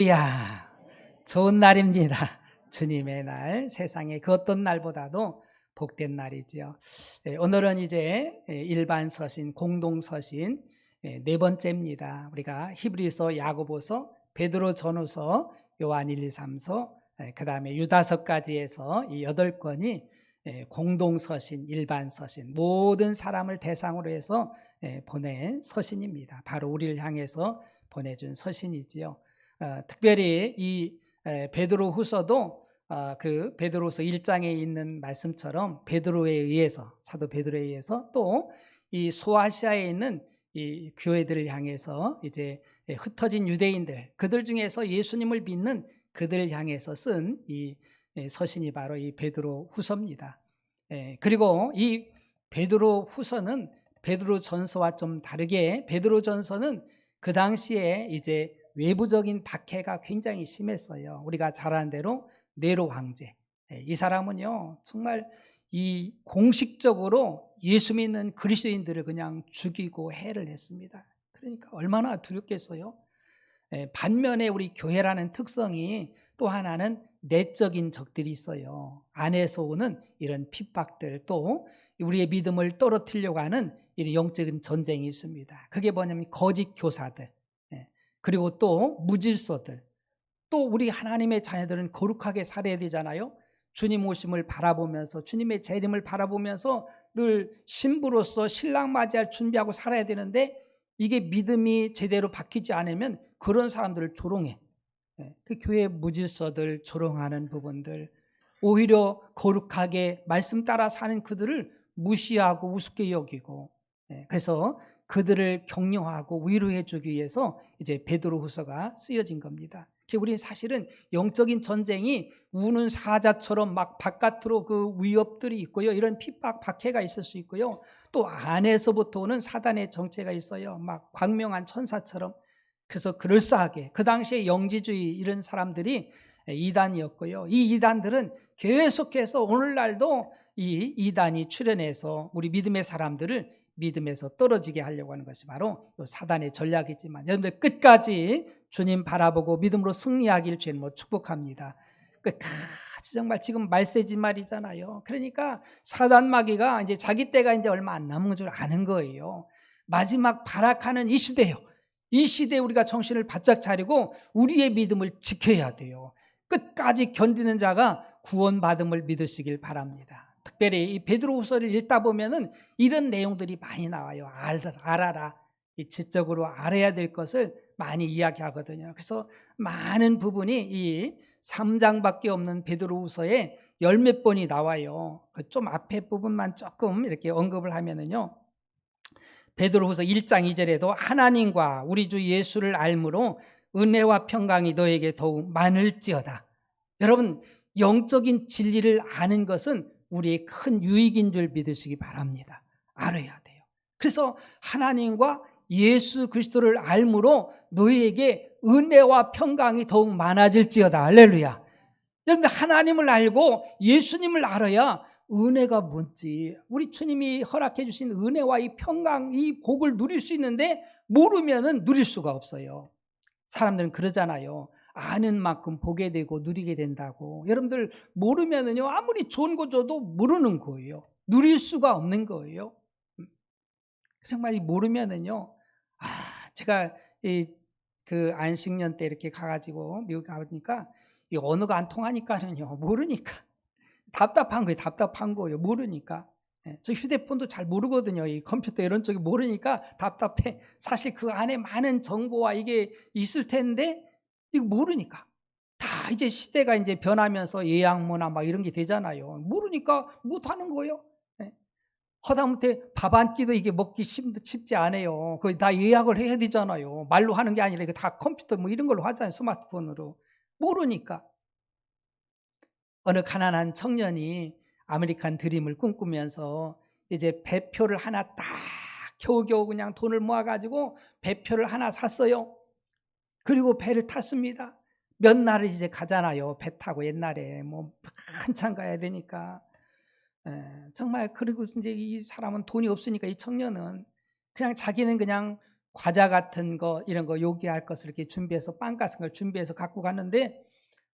이야, 좋은 날입니다. 주님의 날, 세상의 그 어떤 날보다도 복된 날이지요. 오늘은 이제 일반 서신, 공동 서신 네 번째입니다. 우리가 히브리서, 야고보서, 베드로 전후서, 요한 1, 2, 3서, 그 다음에 유다서까지 해서 이 8권이 공동 서신, 일반 서신, 모든 사람을 대상으로 해서 보낸 서신입니다. 바로 우리를 향해서 보내준 서신이지요. 특별히 이 베드로 후서도 그 베드로서 1장에 있는 말씀처럼 베드로에 의해서, 사도 베드로에 의해서 또 이 소아시아에 있는 이 교회들을 향해서 이제 흩어진 유대인들, 그들 중에서 예수님을 믿는 그들을 향해서 쓴 이 서신이 바로 이 베드로 후서입니다. 그리고 이 베드로 후서는 베드로 전서와 좀 다르게 베드로 전서는 그 당시에 이제 외부적인 박해가 굉장히 심했어요. 우리가 잘 아는 대로 네로 황제, 이 사람은요 정말 이 공식적으로 예수 믿는 그리스도인들을 그냥 죽이고 해를 했습니다. 그러니까 얼마나 두렵겠어요. 반면에 우리 교회라는 특성이 또 하나는 내적인 적들이 있어요. 안에서 오는 이런 핍박들, 또 우리의 믿음을 떨어뜨리려고 하는 이런 영적인 전쟁이 있습니다. 그게 뭐냐면 거짓 교사들, 그리고 또 무질서들, 또 우리 하나님의 자녀들은 거룩하게 살아야 되잖아요. 주님 오심을 바라보면서, 주님의 재림을 바라보면서 늘 신부로서 신랑 맞이할 준비하고 살아야 되는데, 이게 믿음이 제대로 박히지 않으면 그런 사람들을 조롱해. 그 교회 무질서들, 조롱하는 부분들, 오히려 거룩하게 말씀 따라 사는 그들을 무시하고 우습게 여기고, 그래서 그들을 격려하고 위로해 주기 위해서 이제 베드로후서가 쓰여진 겁니다. 우리는 사실은 영적인 전쟁이 우는 사자처럼 막 바깥으로 그 위협들이 있고요, 이런 핍박, 박해가 있을 수 있고요, 또 안에서부터 오는 사단의 정체가 있어요. 막 광명한 천사처럼. 그래서 그럴싸하게 그 당시에 영지주의 이런 사람들이 이단이었고요, 이 이단들은 계속해서 오늘날도 이 이단이 출현해서 우리 믿음의 사람들을 믿음에서 떨어지게 하려고 하는 것이 바로 사단의 전략이지만, 여러분들 끝까지 주님 바라보고 믿음으로 승리하길 주님으로 축복합니다. 끝까지 정말 지금 말세지 말이잖아요. 그러니까 사단 마귀가 이제 자기 때가 이제 얼마 안 남은 줄 아는 거예요. 마지막 발악하는 이 시대요. 이 시대에 우리가 정신을 바짝 차리고 우리의 믿음을 지켜야 돼요. 끝까지 견디는 자가 구원받음을 믿으시길 바랍니다. 특별히 이 베드로후서를 읽다 보면은 이런 내용들이 많이 나와요. 알아라. 이 지적으로 알아야 될 것을 많이 이야기하거든요. 그래서 많은 부분이 이 3장밖에 없는 베드로후서에 열 몇 번이 나와요. 좀 앞에 부분만 조금 이렇게 언급을 하면은요, 베드로후서 1장 2절에도 하나님과 우리 주 예수를 알므로 은혜와 평강이 너에게 더욱 많을지어다. 여러분, 영적인 진리를 아는 것은 우리의 큰 유익인 줄 믿으시기 바랍니다. 알아야 돼요. 그래서 하나님과 예수 그리스도를 알므로 너희에게 은혜와 평강이 더욱 많아질지어다. 할렐루야. 여러분들, 하나님을 알고 예수님을 알아야 은혜가 뭔지, 우리 주님이 허락해 주신 은혜와 이 평강, 이 복을 누릴 수 있는데 모르면은 누릴 수가 없어요. 사람들은 그러잖아요. 아는 만큼 보게 되고 누리게 된다고. 여러분들, 모르면은요, 아무리 좋은 거 줘도 모르는 거예요. 누릴 수가 없는 거예요. 정말 모르면은요, 제가 그 안식년 때 이렇게 가가지고 미국 가보니까 이 언어가 안 통하니까는요, 모르니까 답답한 거예요. 답답한 거예요. 모르니까. 저 휴대폰도 잘 모르거든요. 이 컴퓨터 이런 쪽이 모르니까 답답해. 사실 그 안에 많은 정보와 이게 있을 텐데 이거 모르니까. 다 이제 시대가 이제 변하면서 예약문화 막 이런 게 되잖아요. 모르니까 못 하는 거예요. 하다못해 밥 한 끼도 이게 먹기 쉽지 않아요. 그거 다 예약을 해야 되잖아요. 말로 하는 게 아니라 이거 다 컴퓨터 뭐 이런 걸로 하잖아요. 스마트폰으로. 모르니까. 어느 가난한 청년이 아메리칸 드림을 꿈꾸면서 이제 배표를 하나 딱 겨우겨우 그냥 돈을 모아가지고 배표를 하나 샀어요. 그리고 배를 탔습니다. 몇 날을 이제 가잖아요. 배 타고 옛날에 뭐 한참 가야 되니까. 정말. 그리고 이제 이 사람은 돈이 없으니까, 이 청년은 그냥 자기는 그냥 과자 같은 거 이런 거 요기할 것을 이렇게 준비해서 빵 같은 걸 준비해서 갖고 갔는데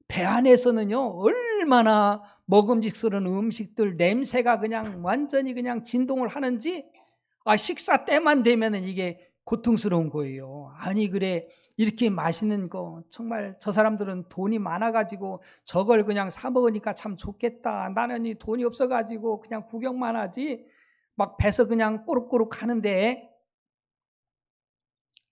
배 안에서는요 얼마나 먹음직스러운 음식들 냄새가 그냥 완전히 그냥 진동을 하는지 식사 때만 되면은 이게 고통스러운 거예요. 아니 그래 이렇게 맛있는 거 정말 저 사람들은 돈이 많아가지고 저걸 그냥 사 먹으니까 참 좋겠다. 나는 이 돈이 없어가지고 그냥 구경만 하지 막 배서 그냥 꼬룩꼬룩 하는데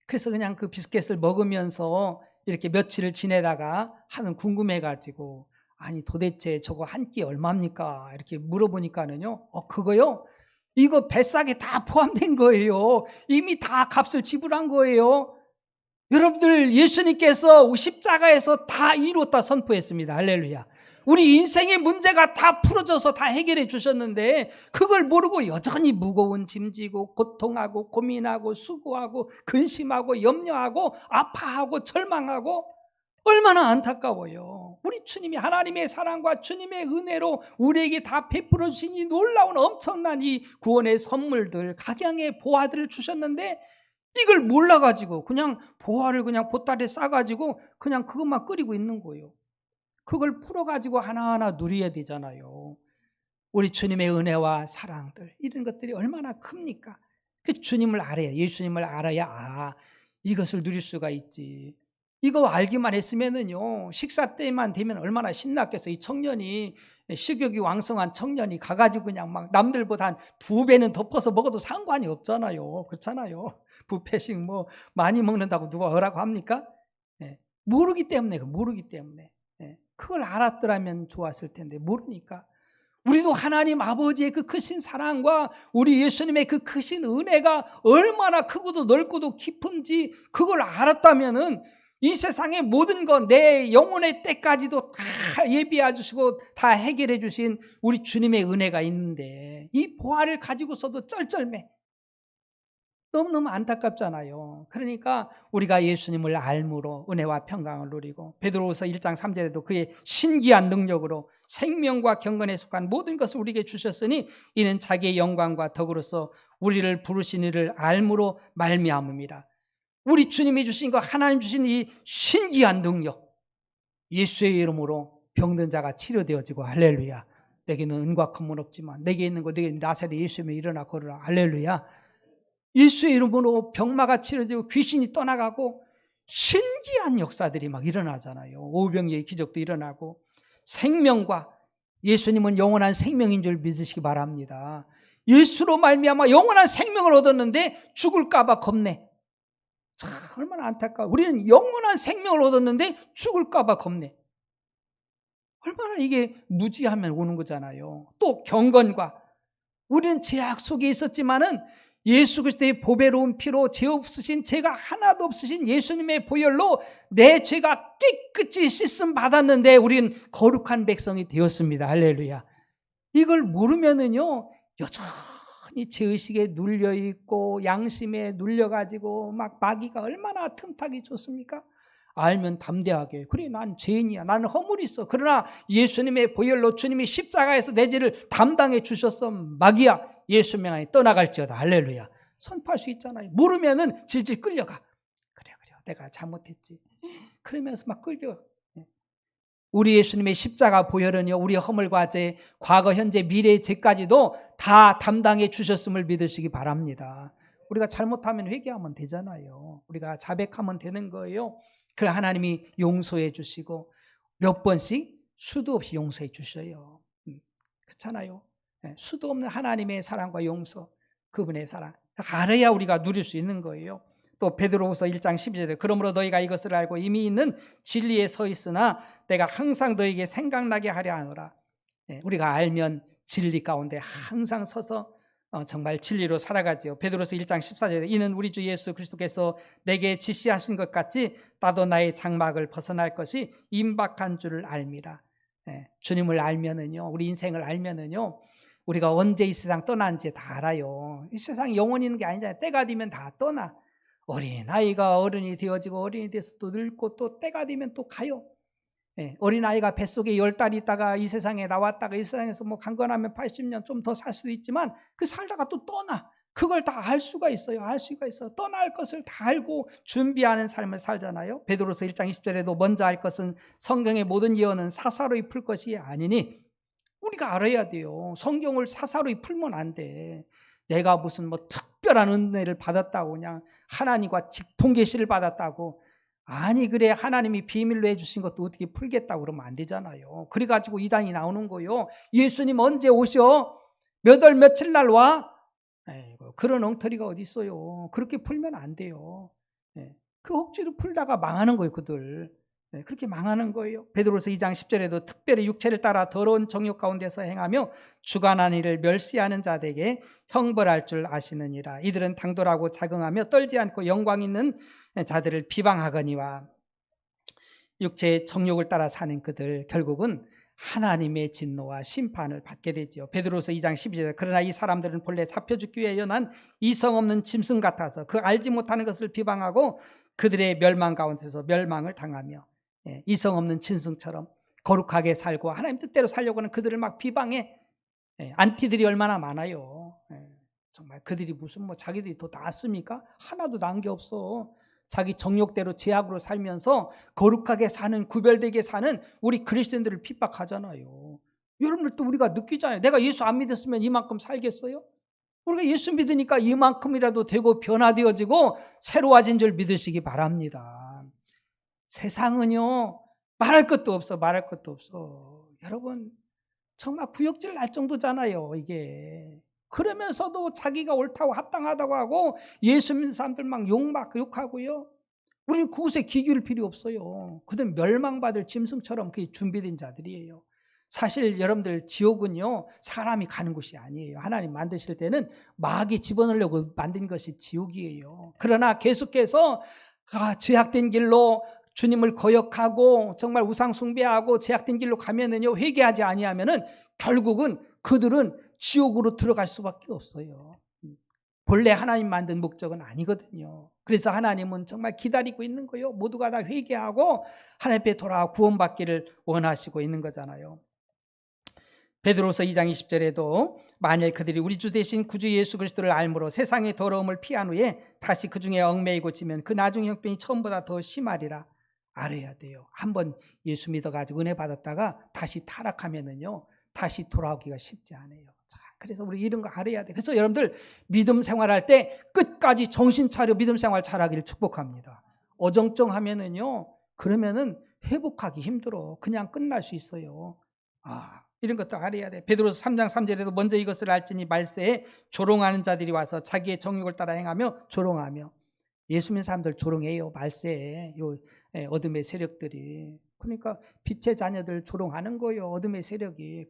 그래서 그냥 그 비스켓을 먹으면서 이렇게 며칠을 지내다가 하는 궁금해가지고 아니 도대체 저거 한 끼 얼마입니까? 이렇게 물어보니까는요 그거요? 이거 뱃삭에 다 포함된 거예요. 이미 다 값을 지불한 거예요. 여러분들 예수님께서 십자가에서 다 이뤘다 선포했습니다. 할렐루야. 우리 인생의 문제가 다 풀어져서 다 해결해 주셨는데 그걸 모르고 여전히 무거운 짐지고 고통하고 고민하고 수고하고 근심하고 염려하고 아파하고 절망하고 얼마나 안타까워요. 우리 주님이 하나님의 사랑과 주님의 은혜로 우리에게 다 베풀어 주신 이 놀라운 엄청난 이 구원의 선물들 각양의 보화들을 주셨는데 이걸 몰라가지고 그냥 보화를 그냥 보따리에 싸가지고 그냥 그것만 끓이고 있는 거예요. 그걸 풀어가지고 하나하나 누려야 되잖아요. 우리 주님의 은혜와 사랑들 이런 것들이 얼마나 큽니까? 그 주님을 알아야 예수님을 알아야 이것을 누릴 수가 있지. 이거 알기만 했으면은요 식사 때만 되면 얼마나 신났겠어. 이 청년이 식욕이 왕성한 청년이 가가지고 그냥 막 남들보다 한 2배는 덮어서 먹어도 상관이 없잖아요. 그렇잖아요. 뷔페식 뭐 많이 먹는다고 누가 뭐라고 합니까? 모르기 때문에 모르기 때문에 그걸 알았더라면 좋았을 텐데 모르니까 우리도 하나님 아버지의 그 크신 사랑과 우리 예수님의 그 크신 은혜가 얼마나 크고도 넓고도 깊은지 그걸 알았다면은 이 세상의 모든 것 내 영혼의 때까지도 다 예비해 주시고 다 해결해 주신 우리 주님의 은혜가 있는데 이 보화를 가지고서도 쩔쩔매 너무너무 안타깝잖아요. 그러니까 우리가 예수님을 알므로 은혜와 평강을 누리고 베드로후서 1장 3절에도 그의 신기한 능력으로 생명과 경건에 속한 모든 것을 우리에게 주셨으니 이는 자기의 영광과 덕으로서 우리를 부르신 이를 알므로 말미암음이라. 우리 주님이 주신 거 하나님 주신 이 신기한 능력 예수의 이름으로 병든 자가 치료되어지고 할렐루야. 내게는 은과 금은 없지만 내게 있는 거 내게 나사렛 예수님이 일어나 걸으라 할렐루야. 예수의 이름으로 병마가 치료되고 귀신이 떠나가고 신기한 역사들이 막 일어나잖아요. 오병이의 기적도 일어나고 생명과 예수님은 영원한 생명인 줄 믿으시기 바랍니다. 예수로 말미암아 영원한 생명을 얻었는데 죽을까 봐 겁내. 참 얼마나 안타까워. 우리는 영원한 생명을 얻었는데 죽을까 봐 겁내. 얼마나 이게 무지하면 오는 거잖아요. 또 경건과 우리는 죄악 속에 있었지만은 예수 그리스도의 보배로운 피로 죄 없으신 죄가 하나도 없으신 예수님의 보혈로 내 죄가 깨끗이 씻음 받았는데 우리는 거룩한 백성이 되었습니다. 할렐루야. 이걸 모르면은요 여전히 죄의식에 눌려있고 양심에 눌려가지고 막 마귀가 얼마나 틈타기 좋습니까? 알면 담대하게 그래 난 죄인이야 나는 허물이 있어. 그러나 예수님의 보혈로 주님이 십자가에서 내 죄를 담당해 주셨어. 마귀야 예수님 안에 떠나갈지어다. 할렐루야. 선포할 수 있잖아요. 모르면은 질질 끌려가. 그래 내가 잘못했지. 그러면서 막 끌려. 우리 예수님의 십자가 보혈은요 우리 허물과 죄 과거 현재 미래의 죄까지도 다 담당해 주셨음을 믿으시기 바랍니다. 우리가 잘못하면 회개하면 되잖아요. 우리가 자백하면 되는 거예요. 그래 하나님이 용서해 주시고 몇 번씩 수도 없이 용서해 주셔요. 그렇잖아요. 수도 없는 하나님의 사랑과 용서 그분의 사랑 알아야 우리가 누릴 수 있는 거예요. 또 베드로후서 1장 12절에 그러므로 너희가 이것을 알고 이미 있는 진리에 서 있으나 내가 항상 너희에게 생각나게 하려 하노라. 우리가 알면 진리 가운데 항상 서서 정말 진리로 살아가지요. 베드로서 1장 14절에 이는 우리 주 예수 그리스도께서 내게 지시하신 것 같이 나도 나의 장막을 벗어날 것이 임박한 줄을 알미라. 주님을 알면은요 우리 인생을 알면은요 우리가 언제 이 세상 떠나는지 다 알아요. 이 세상이 영원히 있는 게 아니잖아요. 때가 되면 다 떠나. 어린아이가 어른이 되어지고 어른이 돼서 또 늙고 또 때가 되면 또 가요. 어린아이가 뱃속에 10달 있다가 이 세상에 나왔다가 이 세상에서 뭐 강건하면 80년 좀 더 살 수도 있지만 그 살다가 또 떠나. 그걸 다 알 수가 있어요. 알 수가 있어. 떠날 것을 다 알고 준비하는 삶을 살잖아요. 베드로서 1장 20절에도 먼저 알 것은 성경의 모든 예언은 사사로이 풀 것이 아니니, 우리가 알아야 돼요. 성경을 사사로이 풀면 안 돼. 내가 무슨 뭐 특별한 은혜를 받았다고, 그냥 하나님과 직통계시를 받았다고, 아니 그래 하나님이 비밀로 해주신 것도 어떻게 풀겠다고 그러면 안 되잖아요. 그래가지고 이단이 나오는 거예요. 예수님 언제 오셔? 몇 월 며칠 날 와? 에이고, 그런 엉터리가 어디 있어요. 그렇게 풀면 안 돼요. 그 억지로 풀다가 망하는 거예요, 그들. 그렇게 망하는 거예요. 베드로서 2장 10절에도 특별히 육체를 따라 더러운 정욕 가운데서 행하며 주관한 이를 멸시하는 자들에게 형벌할 줄 아시느니라. 이들은 당돌하고 자긍하며 떨지 않고 영광 있는 자들을 비방하거니와. 육체의 정욕을 따라 사는 그들 결국은 하나님의 진노와 심판을 받게 되죠. 베드로서 2장 12절, 그러나 이 사람들은 본래 잡혀 죽기 위해 연한 이성 없는 짐승 같아서 그 알지 못하는 것을 비방하고 그들의 멸망 가운데서 멸망을 당하며, 이성 없는 짐승처럼 거룩하게 살고 하나님 뜻대로 살려고 하는 그들을 막 비방해. 안티들이 얼마나 많아요. 정말 그들이 무슨 뭐 자기들이 더 낫습니까? 하나도 나은 게 없어. 자기 정욕대로 제약으로 살면서 거룩하게 사는, 구별되게 사는 우리 그리스도인들을 핍박하잖아요. 여러분들도 우리가 느끼잖아요. 내가 예수 안 믿었으면 이만큼 살겠어요? 우리가 예수 믿으니까 이만큼이라도 되고 변화되어지고 새로워진 줄 믿으시기 바랍니다. 세상은요, 말할 것도 없어. 말할 것도 없어. 여러분, 정말 구역질 날 정도잖아요, 이게. 그러면서도 자기가 옳다고 합당하다고 하고 예수 믿는 사람들 막 욕하고요. 우리는 그곳에 귀 기울일 필요 없어요. 그들은 멸망받을 짐승처럼 그게 준비된 자들이에요. 사실 여러분들, 지옥은요 사람이 가는 곳이 아니에요. 하나님 만드실 때는 마귀 집어넣으려고 만든 것이 지옥이에요. 그러나 계속해서 죄악된 길로 주님을 거역하고 정말 우상 숭배하고 죄악된 길로 가면은요, 회개하지 아니하면은 결국은 그들은 지옥으로 들어갈 수밖에 없어요. 본래 하나님 만든 목적은 아니거든요. 그래서 하나님은 정말 기다리고 있는 거예요. 모두가 다 회개하고 하나님 앞에 돌아와 구원받기를 원하시고 있는 거잖아요. 베드로서 2장 20절에도 만일 그들이 우리 주 대신 구주 예수 그리스도를 알므로 세상의 더러움을 피한 후에 다시 그 중에 얽매이고 지면 그 나중 형편이 처음보다 더 심하리라. 알아야 돼요. 한번 예수 믿어가지고 은혜 받았다가 다시 타락하면은요, 다시 돌아오기가 쉽지 않아요. 자, 그래서 우리 이런 거 알아야 돼. 그래서 여러분들 믿음 생활할 때 끝까지 정신 차려 믿음 생활 잘하기를 축복합니다. 어정쩡하면은요, 그러면은 회복하기 힘들어. 그냥 끝날 수 있어요. 이런 것도 알아야 돼. 베드로서 3장 3절에도 먼저 이것을 알지니 말세에 조롱하는 자들이 와서 자기의 정욕을 따라 행하며 조롱하며. 예수 믿는 사람들 조롱해요. 말세에 어둠의 세력들이. 그러니까 빛의 자녀들 조롱하는 거예요. 어둠의 세력이.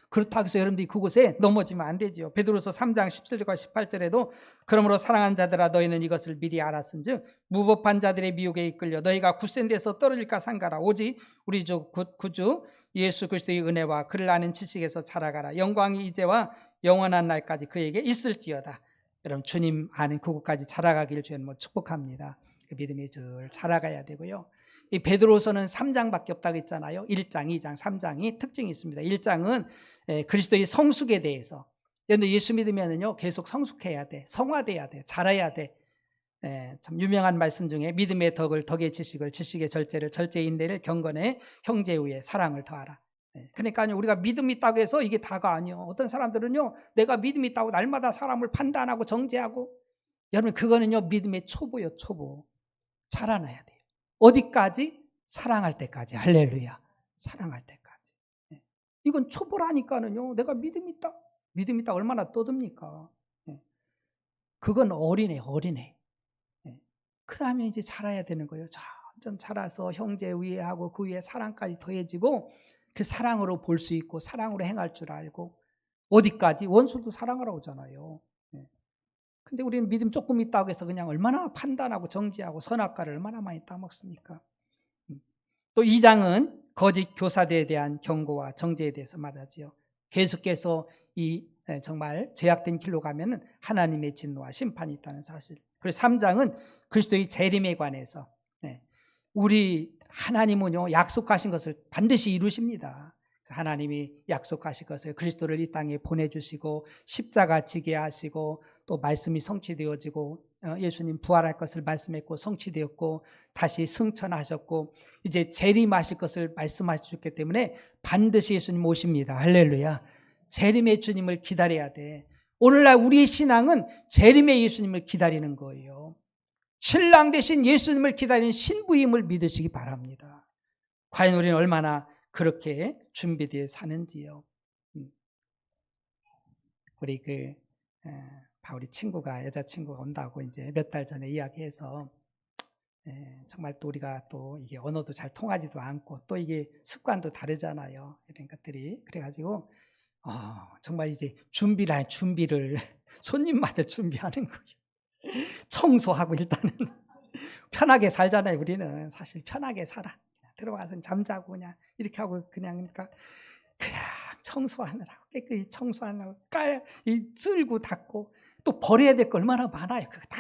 그렇다고 해서 여러분들이 그곳에 넘어지면 안 되죠. 베드로서 3장 17절과 18절에도 그러므로 사랑하는 자들아 너희는 이것을 미리 알았은즉 무법한 자들의 미혹에 이끌려 너희가 굳센 데서 떨어질까 삼가라. 오직 우리 주 구주 예수 그리스도의 은혜와 그를 아는 지식에서 자라가라. 영광이 이제와 영원한 날까지 그에게 있을지어다. 여러분, 주님 아는 그곳까지 자라가기를 주님 축복합니다. 그 믿음의 줄 자라가야 되고요. 이 베드로서는 3장밖에 없다고 했잖아요. 1장, 2장, 3장이 특징이 있습니다. 1장은 그리스도의 성숙에 대해서. 그런데 예수 믿으면은요 계속 성숙해야 돼, 성화돼야 돼, 자라야 돼. 참 유명한 말씀 중에 믿음의 덕을 덕의 지식을, 지식의 절제를, 절제의 인내를, 경건의 형제 후에 사랑을 더하라. 그러니까요, 우리가 믿음이 있다고 해서 이게 다가 아니요. 어떤 사람들은요, 내가 믿음이 있다고 날마다 사람을 판단하고 정죄하고. 여러분, 그거는요 믿음의 초보요, 초보. 자라나야 돼요. 어디까지? 사랑할 때까지. 할렐루야. 사랑할 때까지. 이건 초보라니까는요. 내가 믿음 있다 얼마나 떠듭니까? 그건 어린애. 그 다음에 이제 자라야 되는 거예요. 점점 자라서 형제 위에하고 그 위에 사랑까지 더해지고, 그 사랑으로 볼 수 있고 사랑으로 행할 줄 알고. 어디까지? 원수도 사랑하라고 하잖아요. 근데 우리는 믿음 조금 있다고 해서 그냥 얼마나 판단하고 정지하고 선악과를 얼마나 많이 따먹습니까? 또 2장은 거짓 교사들에 대한 경고와 정죄에 대해서 말하지요. 계속해서 정말 제약된 길로 가면은 하나님의 진노와 심판이 있다는 사실. 그리고 3장은 그리스도의 재림에 관해서, 우리 하나님은요 약속하신 것을 반드시 이루십니다. 하나님이 약속하신 것을 그리스도를 이 땅에 보내주시고 십자가 지게 하시고 또 말씀이 성취되어지고 예수님 부활할 것을 말씀했고 성취되었고 다시 승천하셨고 이제 재림하실 것을 말씀하셨기 때문에 반드시 예수님 오십니다. 할렐루야. 재림의 주님을 기다려야 돼. 오늘날 우리의 신앙은 재림의 예수님을 기다리는 거예요. 신랑 되신 예수님을 기다리는 신부임을 믿으시기 바랍니다. 과연 우리는 얼마나 그렇게 준비되어 사는지요. 우리 바울이 친구가 여자친구가 온다고 이제 몇 달 전에 이야기해서 정말 또 우리가 또 이게 언어도 잘 통하지도 않고 또 이게 습관도 다르잖아요. 이런 것들이 그래가지고 정말 이제 준비를 손님 맞을 준비하는 거예요. 청소하고 일단은 편하게 살잖아요. 우리는 사실 편하게 살아. 들어가서 잠자고 그냥 이렇게 하고 그냥 청소하느라고 깨끗이 청소하느라고 쓸고 닦고 또 버려야 될 거 얼마나 많아요. 그거 다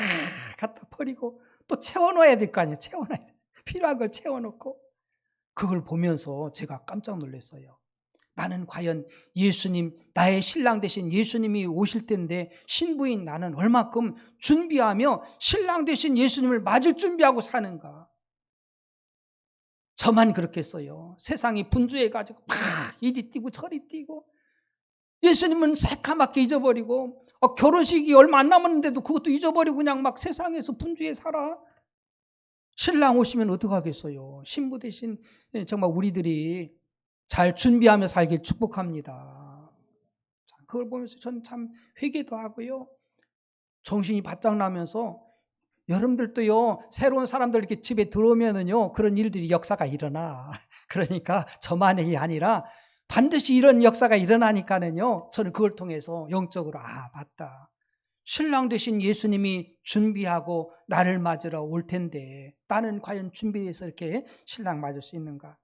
갖다 버리고 또 채워놓아야 될 거 아니에요. 필요한 걸 채워놓고 그걸 보면서 제가 깜짝 놀랐어요. 나는 과연 예수님, 나의 신랑 되신 예수님이 오실 텐데 신부인 나는 얼마큼 준비하며 신랑 되신 예수님을 맞을 준비하고 사는가. 저만 그렇겠어요. 세상이 분주해가지고 막 이리 뛰고 저리 뛰고 예수님은 새카맣게 잊어버리고 결혼식이 얼마 안 남았는데도 그것도 잊어버리고 그냥 막 세상에서 분주해 살아. 신랑 오시면 어떡하겠어요. 신부 대신 정말 우리들이 잘 준비하며 살길 축복합니다. 그걸 보면서 전 참 회개도 하고요. 정신이 바짝 나면서 여러분들도요, 새로운 사람들 이렇게 집에 들어오면은요, 그런 일들이 역사가 일어나. 그러니까 저만이 아니라 반드시 이런 역사가 일어나니까는요, 저는 그걸 통해서 영적으로, 맞다. 신랑 되신 예수님이 준비하고 나를 맞으러 올 텐데, 나는 과연 준비해서 이렇게 신랑 맞을 수 있는가?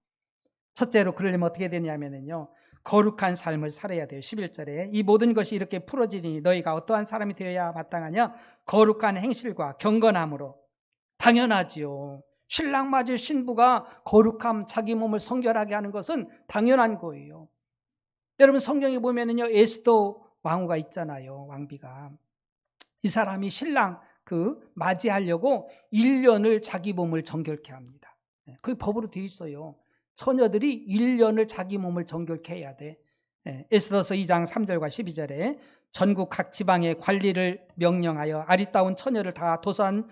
첫째로 그러려면 어떻게 되냐면요, 거룩한 삶을 살아야 돼요. 11절에 이 모든 것이 이렇게 풀어지니 너희가 어떠한 사람이 되어야 마땅하냐? 거룩한 행실과 경건함으로. 당연하지요. 신랑 맞을 신부가 거룩함, 자기 몸을 성결하게 하는 것은 당연한 거예요. 여러분 성경에 보면은요, 에스더 왕후가 있잖아요. 왕비가. 이 사람이 신랑 맞이하려고 1년을 자기 몸을 정결케 합니다. 그게 법으로 되어 있어요. 처녀들이 1년을 자기 몸을 정결케 해야 돼. 에스더서 2장 3절과 12절에 전국 각 지방의 관리를 명령하여 아리따운 처녀를 다 도성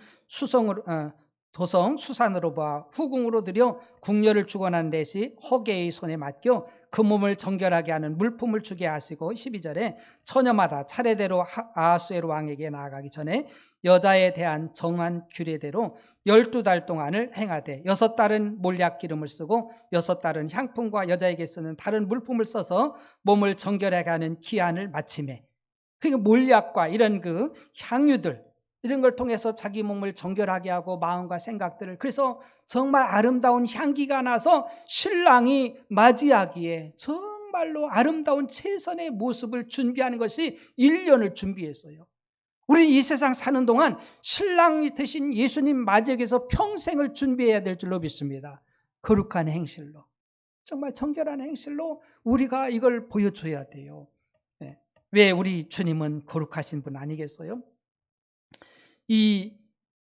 수산으로 봐 후궁으로 들여 궁녀를 주관한 넷이 허계의 손에 맡겨 그 몸을 정결하게 하는 물품을 주게 하시고 12절에 처녀마다 차례대로 아하수에로 왕에게 나아가기 전에 여자에 대한 정한 규례대로 12달 동안을 행하되 6달은 몰약 기름을 쓰고 6달은 향품과 여자에게 쓰는 다른 물품을 써서 몸을 정결하게 하는 기한을 마치매. 그러니까 몰약과 이런 향유들 이런 걸 통해서 자기 몸을 정결하게 하고 마음과 생각들을, 그래서 정말 아름다운 향기가 나서 신랑이 맞이하기에 정말로 아름다운 최선의 모습을 준비하는 것이 1년을 준비했어요. 우리 이 세상 사는 동안 신랑이 되신 예수님 맞이하기 위해서 평생을 준비해야 될 줄로 믿습니다. 거룩한 행실로, 정말 정결한 행실로 우리가 이걸 보여줘야 돼요. 왜 우리 주님은 거룩하신 분 아니겠어요? 이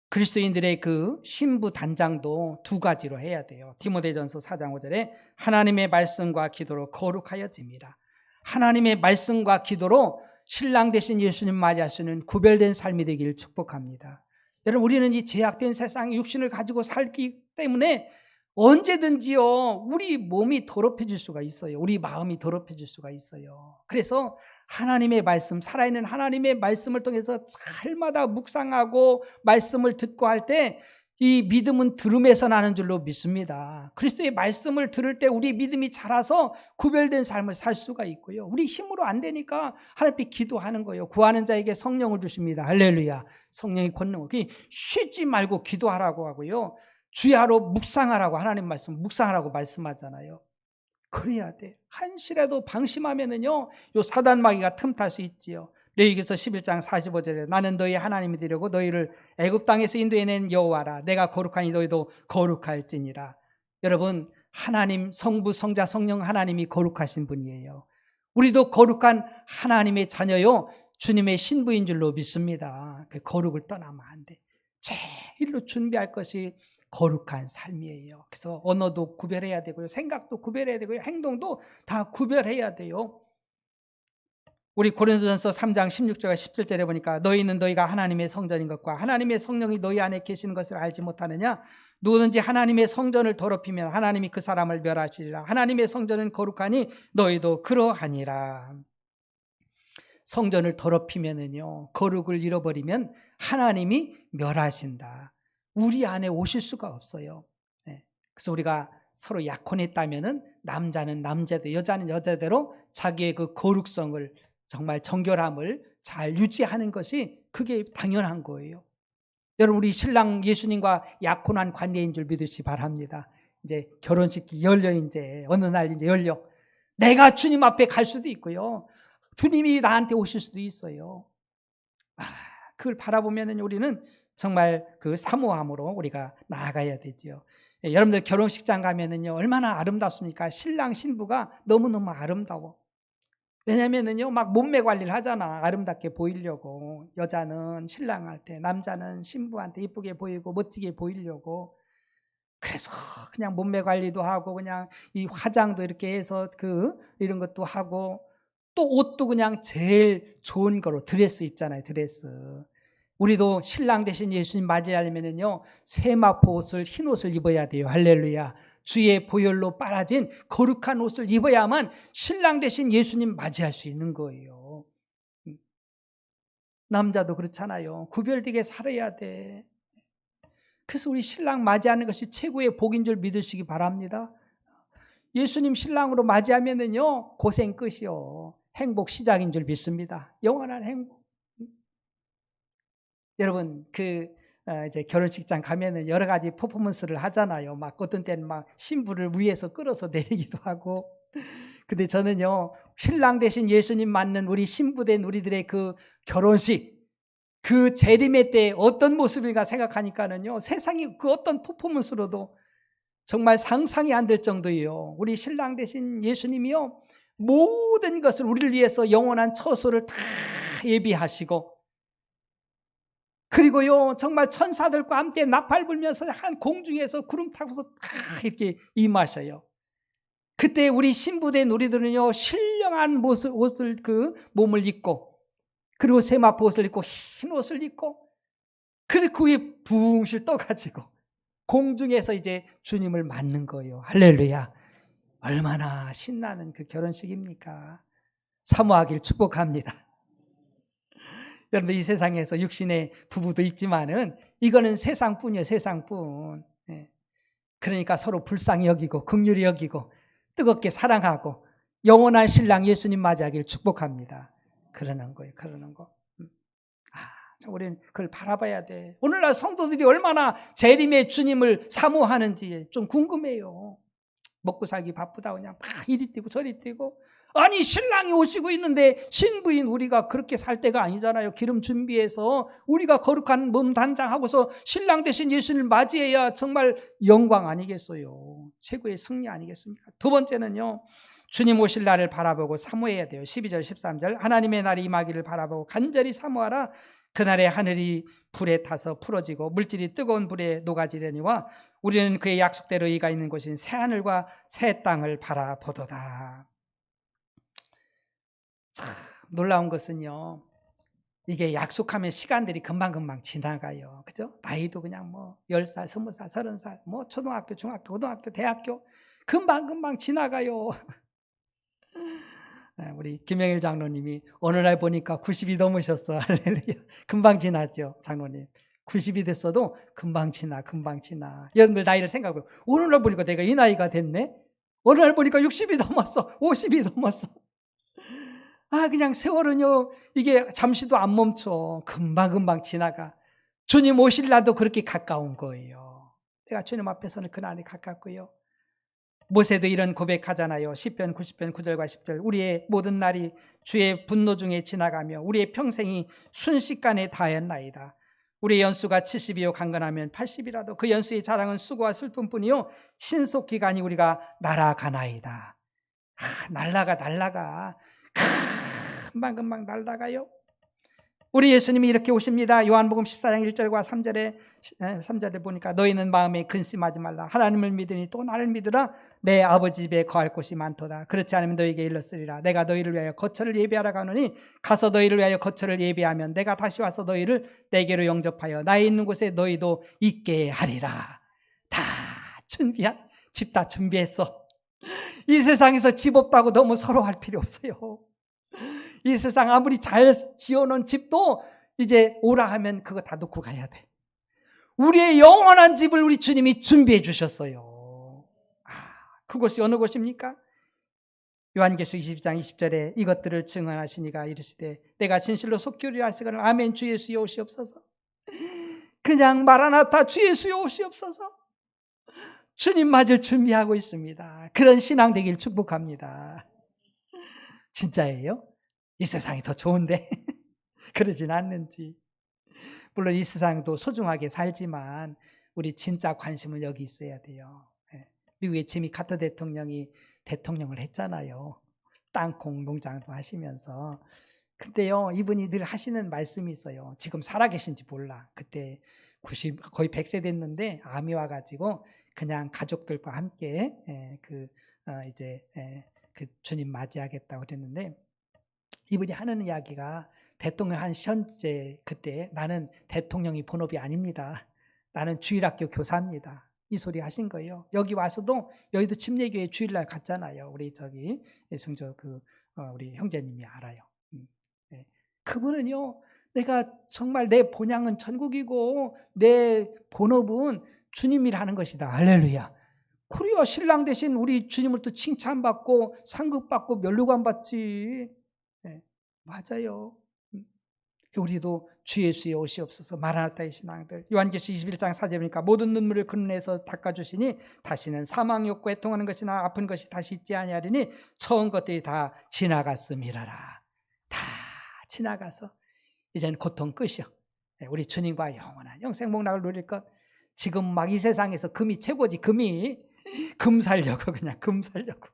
그리스도인들의 신부 단장도 두 가지로 해야 돼요. 디모데전서 4장 5절에 하나님의 말씀과 기도로 거룩하여집니다. 하나님의 말씀과 기도로 신랑 되신 예수님 맞이할 수 있는 구별된 삶이 되기를 축복합니다. 여러분, 우리는 이 제약된 세상의 육신을 가지고 살기 때문에 언제든지요, 우리 몸이 더럽혀질 수가 있어요. 우리 마음이 더럽혀질 수가 있어요. 그래서 하나님의 말씀, 살아있는 하나님의 말씀을 통해서 날마다 묵상하고 말씀을 듣고 할 때 이 믿음은 들음에서 나는 줄로 믿습니다. 그리스도의 말씀을 들을 때 우리 믿음이 자라서 구별된 삶을 살 수가 있고요. 우리 힘으로 안 되니까 하나님께 기도하는 거예요. 구하는 자에게 성령을 주십니다. 할렐루야. 성령이 권능. 쉬지 말고 기도하라고 하고요. 주야로 묵상하라고, 하나님 말씀 묵상하라고 말씀하잖아요. 그래야 돼. 한시라도 방심하면은요, 요 사단 마귀가 틈탈 수 있지요. 레위기서 11장 45절에 나는 너희 하나님이 되려고 너희를 애굽 땅에서 인도해낸 여호와라. 내가 거룩하니 너희도 거룩할지니라. 여러분, 하나님, 성부, 성자, 성령 하나님이 거룩하신 분이에요. 우리도 거룩한 하나님의 자녀요, 주님의 신부인 줄로 믿습니다. 그 거룩을 떠나면 안 돼. 제일로 준비할 것이 거룩한 삶이에요. 그래서 언어도 구별해야 되고요, 생각도 구별해야 되고요, 행동도 다 구별해야 돼요. 우리 고린도전서 3장 16절과 17절에 보니까 너희는 너희가 하나님의 성전인 것과 하나님의 성령이 너희 안에 계시는 것을 알지 못하느냐? 누구든지 하나님의 성전을 더럽히면 하나님이 그 사람을 멸하시리라. 하나님의 성전은 거룩하니 너희도 그러하니라. 성전을 더럽히면은요, 거룩을 잃어버리면 하나님이 멸하신다. 우리 안에 오실 수가 없어요. 그래서 우리가 서로 약혼했다면은 남자는 남자대로, 여자는 여자대로 자기의 그 거룩성을, 정말 정결함을 잘 유지하는 것이 그게 당연한 거예요. 여러분, 우리 신랑 예수님과 약혼한 관계인 줄 믿으시 바랍니다. 이제 결혼식이 열려, 이제 어느 날 이제 열려. 내가 주님 앞에 갈 수도 있고요, 주님이 나한테 오실 수도 있어요. 그걸 바라보면은 우리는 정말 그 사모함으로 우리가 나아가야 되죠. 여러분들 결혼식장 가면은요, 얼마나 아름답습니까? 신랑 신부가 너무너무 아름다워. 왜냐면은요, 막 몸매 관리를 하잖아. 아름답게 보이려고. 여자는 신랑한테, 남자는 신부한테 이쁘게 보이고 멋지게 보이려고. 그래서 그냥 몸매 관리도 하고, 그냥 이 화장도 이렇게 해서 이런 것도 하고, 또 옷도 그냥 제일 좋은 거로 드레스 입잖아요, 드레스. 우리도 신랑 대신 예수님 맞이하려면요, 세마포 옷을, 흰 옷을 입어야 돼요. 할렐루야. 주의 보혈로 빨아진 거룩한 옷을 입어야만 신랑 대신 예수님 맞이할 수 있는 거예요. 남자도 그렇잖아요. 구별되게 살아야 돼. 그래서 우리 신랑 맞이하는 것이 최고의 복인 줄 믿으시기 바랍니다. 예수님 신랑으로 맞이하면은요, 고생 끝이요, 행복 시작인 줄 믿습니다. 영원한 행복. 여러분, 이제 결혼식장 가면은 여러 가지 퍼포먼스를 하잖아요. 막 어떤 때는 막 신부를 위에서 끌어서 내리기도 하고. 근데 저는요, 신랑 대신 예수님 맞는 우리 신부된 우리들의 그 결혼식, 그 재림의 때 어떤 모습일까 생각하니까는요, 세상이 그 어떤 퍼포먼스로도 정말 상상이 안 될 정도예요. 우리 신랑 대신 예수님이요, 모든 것을 우리를 위해서 영원한 처소를 다 예비하시고, 그리고요, 정말 천사들과 함께 나팔 불면서 한 공중에서 구름 타고서 다 이렇게 임하셔요. 그때 우리 신부된 우리들은요, 신령한 옷을, 몸을 입고, 그리고 세마포 옷을 입고, 흰 옷을 입고, 그리고 그 위에 붕실 떠가지고 공중에서 이제 주님을 맞는 거예요. 할렐루야. 얼마나 신나는 그 결혼식입니까? 사모하길 축복합니다. 여러분, 이 세상에서 육신의 부부도 있지만은 이거는 세상뿐이에요, 세상뿐. 그러니까 서로 불쌍히 여기고 긍휼히 여기고 뜨겁게 사랑하고 영원한 신랑 예수님 맞이하길 축복합니다. 그러는 거예요, 그러는 거. 우리는 그걸 바라봐야 돼. 오늘날 성도들이 얼마나 재림의 주님을 사모하는지 좀 궁금해요. 먹고 살기 바쁘다 그냥 막 이리 뛰고 저리 뛰고. 아니, 신랑이 오시고 있는데 신부인 우리가 그렇게 살 때가 아니잖아요. 기름 준비해서 우리가 거룩한 몸 단장하고서 신랑 대신 예수님을 맞이해야 정말 영광 아니겠어요? 최고의 승리 아니겠습니까? 두 번째는요, 주님 오실 날을 바라보고 사모해야 돼요. 12절 13절 하나님의 날이 임하기를 바라보고 간절히 사모하라. 그날에 하늘이 불에 타서 풀어지고 물질이 뜨거운 불에 녹아지려니와 우리는 그의 약속대로 이가 있는 곳인 새하늘과 새 땅을 바라보도다. 참 놀라운 것은요, 이게 약속하면 시간들이 금방금방 지나가요. 그죠? 나이도 그냥 10살, 20살, 30살, 초등학교, 중학교, 고등학교, 대학교 금방금방 지나가요. 우리 김영일 장로님이 어느 날 보니까 90이 넘으셨어. 할렐루야. 금방 지나죠, 장로님. 90이 됐어도 금방 지나. 여러분들 나이를 생각해요. 어느 날 보니까 내가 이 나이가 됐네? 어느 날 보니까 60이 넘었어. 50이 넘었어. 그냥 세월은요, 이게 잠시도 안 멈춰. 금방금방 지나가. 주님 오실 날도 그렇게 가까운 거예요. 내가 주님 앞에서는 그날이 가깝고요. 모세도 이런 고백하잖아요. 시편 90편 9절과 10절 우리의 모든 날이 주의 분노 중에 지나가며 우리의 평생이 순식간에 다하였나이다. 우리의 연수가 70이요 강건하면 80이라도 그 연수의 자랑은 수고와 슬픔뿐이요 신속기간이 우리가 날아가나이다. 날아가 금방 날아가요. 우리 예수님이 이렇게 오십니다. 요한복음 14장 1절과 3절에 보니까 너희는 마음에 근심하지 말라. 하나님을 믿으니 또 나를 믿으라. 내 아버지 집에 거할 곳이 많도다. 그렇지 않으면 너희에게 일렀으리라. 내가 너희를 위하여 거처를 예비하러 가노니 가서 너희를 위하여 거처를 예비하면 내가 다시 와서 너희를 내게로 영접하여 나의 있는 곳에 너희도 있게 하리라. 다 준비한 집 다 준비했어. 이 세상에서 집 없다고 너무 서러워할 필요 없어요. 이 세상 아무리 잘 지어놓은 집도 이제 오라 하면 그거 다 놓고 가야 돼. 우리의 영원한 집을 우리 주님이 준비해 주셨어요. 그곳이 어느 곳입니까? 요한계시록 22장 20절에 이것들을 증언하시니가 이르시되 내가 진실로 속히 이루리라 하시거늘 아멘 주 예수여 오시옵소서. 그냥 마라나타 주 예수여 오시옵소서. 주님 맞을 준비하고 있습니다. 그런 신앙 되길 축복합니다. 진짜예요? 이 세상이 더 좋은데 그러진 않는지. 물론 이 세상도 소중하게 살지만 우리 진짜 관심은 여기 있어야 돼요. 미국의 지미 카터 대통령이 대통령을 했잖아요. 땅콩 농장도 하시면서. 근데요, 이분이 늘 하시는 말씀이 있어요. 지금 살아계신지 몰라. 그때 거의 100세 됐는데 암이 와가지고 그냥 가족들과 함께 그 주님 맞이하겠다고 그랬는데 이분이 하는 이야기가 대통령 한 현재 그때 나는 대통령이 본업이 아닙니다. 나는 주일학교 교사입니다. 이 소리 하신 거예요. 여기 와서도 여의도 침례교회 주일날 갔잖아요. 우리 저기 성조 우리 형제님이 알아요. 그분은요, 내가 정말 내 본향은 천국이고 내 본업은 주님이라는 것이다. 할렐루야. 그래야 신랑 대신 우리 주님을 또 칭찬받고 상급받고 면류관 받지. 맞아요. 우리도 주 예수의 오시옵소서. 마라나타의 신앙들. 요한계시록 21장 4절에 보니까 모든 눈물을 그 눈에서 닦아주시니 다시는 사망 욕구 애통하는 것이나 아픈 것이 다시 있지 아니하리니 처음 것들이 다 지나갔음이라라. 다 지나가서 이제는 고통 끝이요. 우리 주님과 영원한 영생복락을 누릴 것. 지금 막 이 세상에서 금이 최고지. 금 살려고 그냥 금 살려고.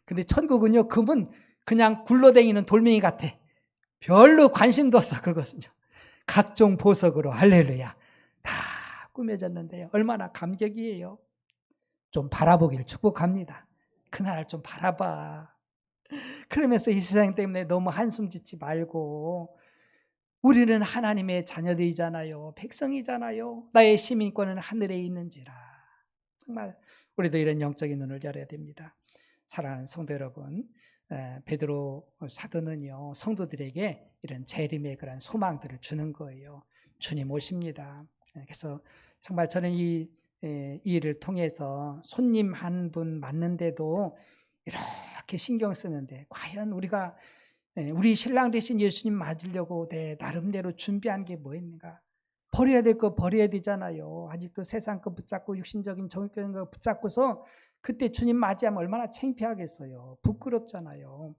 근데 천국은요, 금은 그냥 굴러다니는 돌멩이 같아. 별로 관심도 없어. 그것은요, 각종 보석으로 할렐루야 다 꾸며졌는데요, 얼마나 감격이에요. 좀 바라보기를 축복합니다. 그날을 좀 바라봐. 그러면서 이 세상 때문에 너무 한숨 짓지 말고, 우리는 하나님의 자녀들이잖아요. 백성이잖아요. 나의 시민권은 하늘에 있는지라. 정말 우리도 이런 영적인 눈을 열어야 됩니다. 사랑하는 성도 여러분, 베드로 사도는요, 성도들에게 이런 재림의 그런 소망들을 주는 거예요. 주님 오십니다. 그래서 정말 저는 이 일을 통해서 손님 한 분 맞는데도 이렇게 신경 쓰는데, 과연 우리가 우리 신랑 대신 예수님 맞으려고 내 나름대로 준비한 게 뭐 있는가? 버려야 될 거 버려야 되잖아요. 아직도 세상 거 붙잡고 육신적인 정욕적인 거 붙잡고서 그때 주님 맞이하면 얼마나 창피하겠어요. 부끄럽잖아요.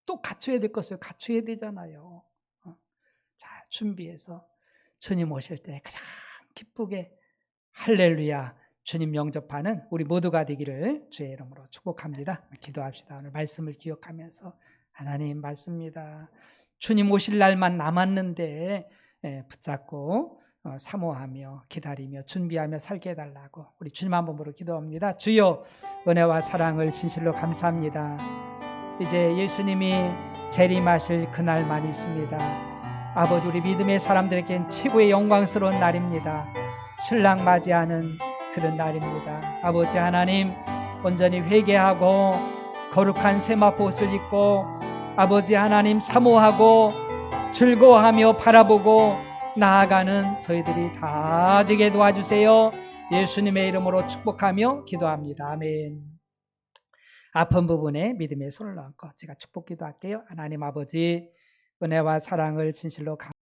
또 갖춰야 될 것을 갖춰야 되잖아요. 자, 준비해서 주님 오실 때 가장 기쁘게 할렐루야 주님 영접하는 우리 모두가 되기를 주의 이름으로 축복합니다. 기도합시다. 오늘 말씀을 기억하면서, 하나님 말씀입니다. 주님 오실 날만 남았는데 붙잡고 사모하며 기다리며 준비하며 살게 해달라고 우리 주님 한 번으로 기도합니다. 주여, 은혜와 사랑을 진실로 감사합니다. 이제 예수님이 재림하실 그날만 있습니다. 아버지, 우리 믿음의 사람들에겐 최고의 영광스러운 날입니다. 신랑 맞이하는 그런 날입니다. 아버지 하나님, 온전히 회개하고 거룩한 세마포 옷을 입고 아버지 하나님 사모하고 즐거워하며 바라보고 나아가는 저희들이 다 되게 도와주세요. 예수님의 이름으로 축복하며 기도합니다. 아멘. 아픈 부분에 믿음의 손을 얹고 제가 축복 기도할게요. 하나님 아버지, 은혜와 사랑을 진실로